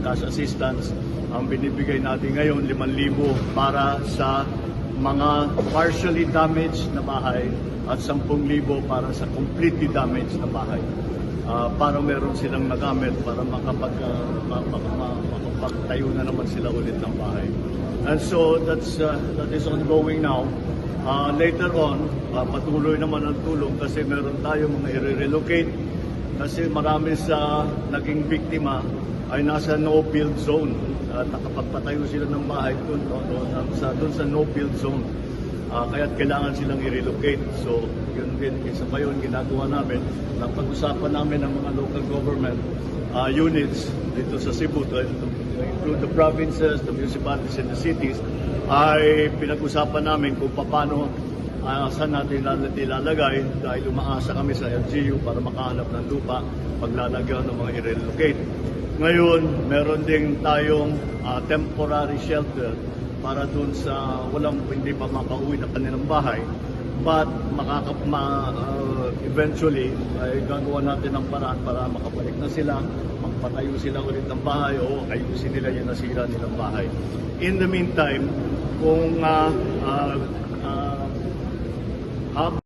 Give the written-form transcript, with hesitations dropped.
cash assistance. Ang binibigay natin ngayon, 5,000 para sa mga partially damaged na bahay at 10,000 para sa completely damaged na bahay. Para meron silang nagamit para makapagtayo na naman sila ulit ng bahay. And so that is ongoing now. Later on, patuloy naman ang tulong kasi meron tayo mga i-relocate kasi marami sa naging biktima ay nasa no-build zone. Nakapagpatayo sila ng bahay doon sa no-build zone. Kaya't kailangan silang i-relocate. So, yun din, isa pa yun, ginagawa namin. Napag-usapan namin ng mga local government units dito sa Cebu, to include the provinces, the municipalities, and the cities, ay pinag-usapan namin kung paano saan natin ilalagay dahil umaasa kami sa LGU para makahanap ng lupa paglalagyan ng mga i-relocate. Ngayon, meron din tayong temporary shelter para doon sa hindi pa makauwi na kanilang bahay. But eventually, ay gagawa natin ng paraan para makabalik na sila, magpatayo sila ulit ng bahay o ayusin nila yung nasira nilang bahay. In the meantime, kung